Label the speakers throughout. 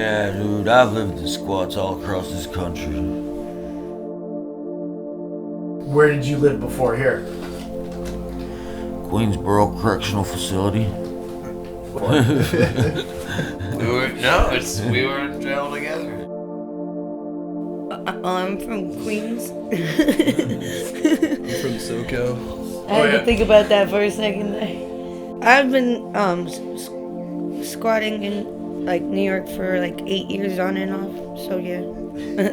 Speaker 1: Yeah, dude, I've lived in squats all across this country.
Speaker 2: Where did you live before here?
Speaker 1: Queensboro Correctional Facility.
Speaker 3: We were in jail together.
Speaker 4: I'm from Queens.
Speaker 5: I'm from SoCal.
Speaker 4: I had to think about that for a second there. I've been squatting in like New York for like 8 years on and off. So yeah,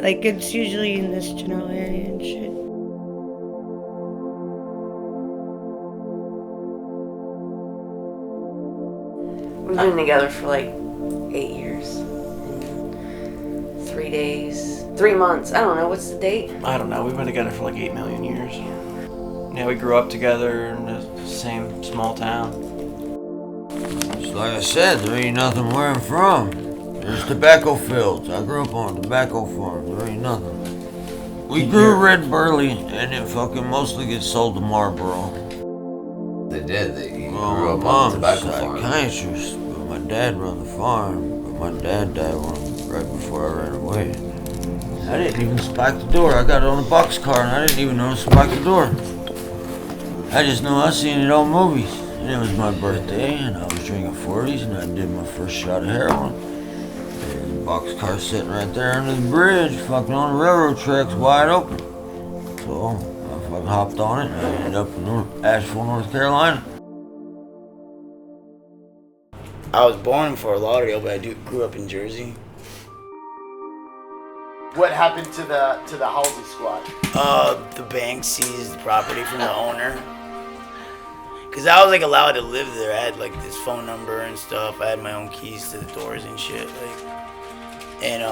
Speaker 4: like it's usually in this general area and shit.
Speaker 6: We've been together for like 8 years. 3 days. 3 months. I don't know. What's the date?
Speaker 7: I don't know. We've been together for like 8 million years. Yeah, we grew up together in the same small town.
Speaker 1: Just like I said, there ain't nothing where I'm from. There's tobacco fields. I grew up on a tobacco farm. There ain't nothing. We grew red burley, and it fucking mostly gets sold to Marlboro.
Speaker 3: They did. He
Speaker 1: Well,
Speaker 3: grew
Speaker 1: my
Speaker 3: up on the
Speaker 1: mom's
Speaker 3: tobacco farm.
Speaker 1: psychiatrist, but my dad run the farm. But my dad died right before I ran away. I didn't even spike the door. I got it on a boxcar, and I didn't even know to spike the door. I just know I seen it on movies. And it was my birthday, and I was drinking 40s, and I did my first shot of heroin. And the boxcar sitting right there under the bridge, fucking on the railroad tracks, wide open. So I fucking hopped on it, and I ended up in Asheville, North Carolina.
Speaker 8: I was born in Fort Lauderdale, but I grew up in Jersey.
Speaker 2: What happened to the housing squad?
Speaker 8: The bank seized the property from the owner. Cause I was like allowed to live there. I had like this phone number and stuff. I had my own keys to the doors and shit. Like, and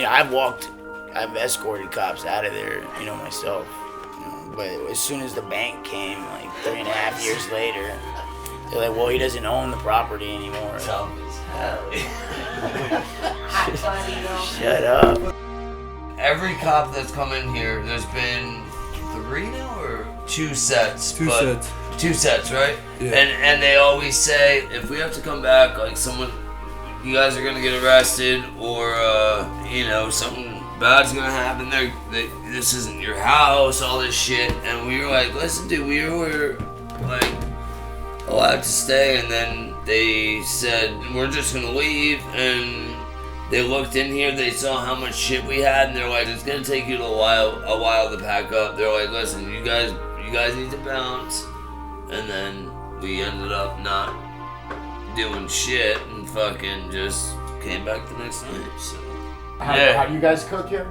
Speaker 8: I've escorted cops out of there, myself. But as soon as the bank came, like 3.5 years later, they're like, well, he doesn't own the property anymore.
Speaker 3: Dumb as hell.
Speaker 8: Shut up.
Speaker 3: Every cop that's come in here, there's been 3 now or 2 sets?
Speaker 5: Two sets.
Speaker 3: 2 sets, right?
Speaker 5: Yeah.
Speaker 3: And they always say, if we have to come back, like you guys are gonna get arrested, or something bad's gonna happen. This isn't your house, all this shit. And we were like, listen, dude, we were like allowed to stay, and then they said we're just gonna leave, and they looked in here, they saw how much shit we had, and they're like, it's gonna take you a while to pack up. They're like, listen, you guys need to bounce. And then we ended up not doing shit and fucking just came back the next night. So
Speaker 2: How do you guys cook here?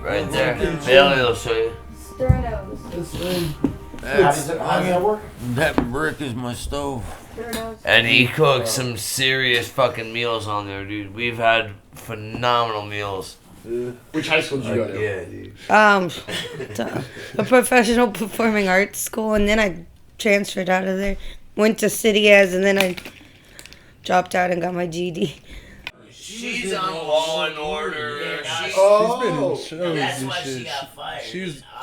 Speaker 3: right there, Bailey will show you.
Speaker 4: Sternos.
Speaker 2: How does that work?
Speaker 1: That brick is my stove.
Speaker 3: And he cooks some serious fucking meals on there, dude. We've had phenomenal meals.
Speaker 2: Which high school did you go to?
Speaker 3: Yeah, dude.
Speaker 4: A professional performing arts school, and then I transferred out of there. Went to City As, and then I dropped out and got my GED.
Speaker 3: She's on Law and Order.
Speaker 5: She's been in shows
Speaker 8: That's
Speaker 5: and
Speaker 8: why
Speaker 5: shit.
Speaker 8: she got fired.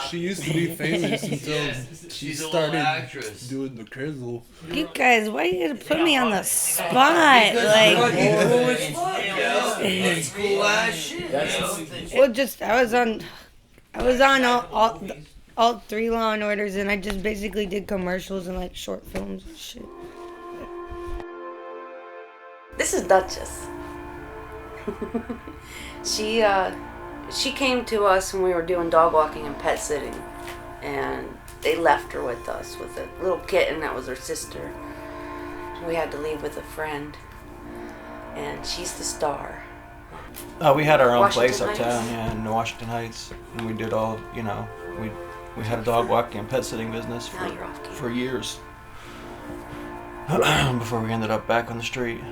Speaker 5: She used to be famous until she
Speaker 3: She's a little
Speaker 5: started
Speaker 3: actress.
Speaker 5: doing the Crizzle.
Speaker 4: You guys, why are you gonna put me on the spot? Like,
Speaker 3: It's cool ass shit.
Speaker 4: well, just I was on all 3 Law and Orders, and I just basically did commercials and like short films and shit.
Speaker 6: This is Duchess. She came to us when we were doing dog walking and pet sitting, and they left her with us with a little kitten that was her sister. We had to leave with a friend, and she's the star.
Speaker 7: We had our own
Speaker 6: Washington
Speaker 7: place
Speaker 6: Heights?
Speaker 7: uptown, yeah, in Washington Heights, and we did all, we had a dog walking and pet sitting business
Speaker 6: Now you're off camera.
Speaker 7: for years before we ended up back on the street.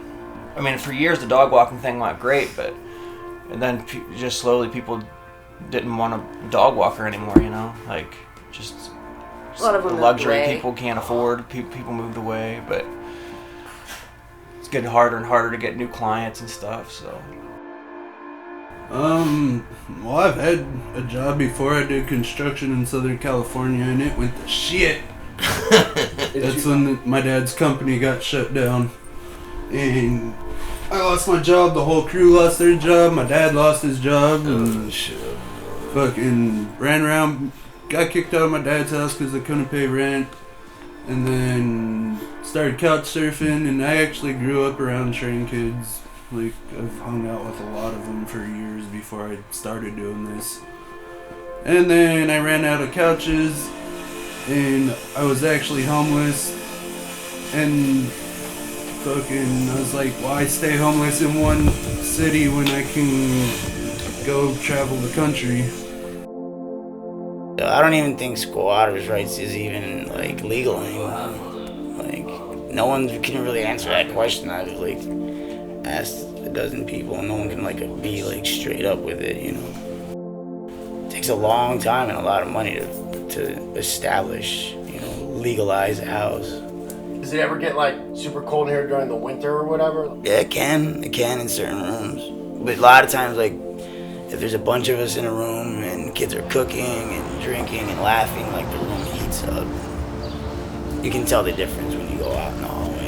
Speaker 7: I mean, for years the dog walking thing went great, and then just slowly people didn't want a dog walker anymore, like just
Speaker 6: A lot of them
Speaker 7: the
Speaker 6: moved
Speaker 7: luxury
Speaker 6: away.
Speaker 7: people can't afford. People moved away, but it's getting harder and harder to get new clients and stuff. So.
Speaker 5: Well, I've had a job before. I did construction in Southern California, and it went to shit. That's when my dad's company got shut down, and I lost my job. The whole crew lost their job. My dad lost his job. And fucking ran around. Got kicked out of my dad's house because I couldn't pay rent. And then started couch surfing. And I actually grew up around train kids. Like, I've hung out with a lot of them for years before I started doing this. And then I ran out of couches. And I was actually homeless. And fucking, I was like, why stay homeless in one city when I can go travel the country?
Speaker 8: I don't even think squatters' rights is even like legal anymore. Like, no one can really answer that question. I've like asked a dozen people, and no one can like be like straight up with it. You know, it takes a long time and a lot of money to establish, you know, legalize a house.
Speaker 2: Does it ever get like super cold here during the winter or whatever?
Speaker 8: Yeah, it can in certain rooms, but a lot of times, like, if there's a bunch of us in a room and kids are cooking and drinking and laughing, like, the room heats up. You can tell the difference when you go out in the hallway.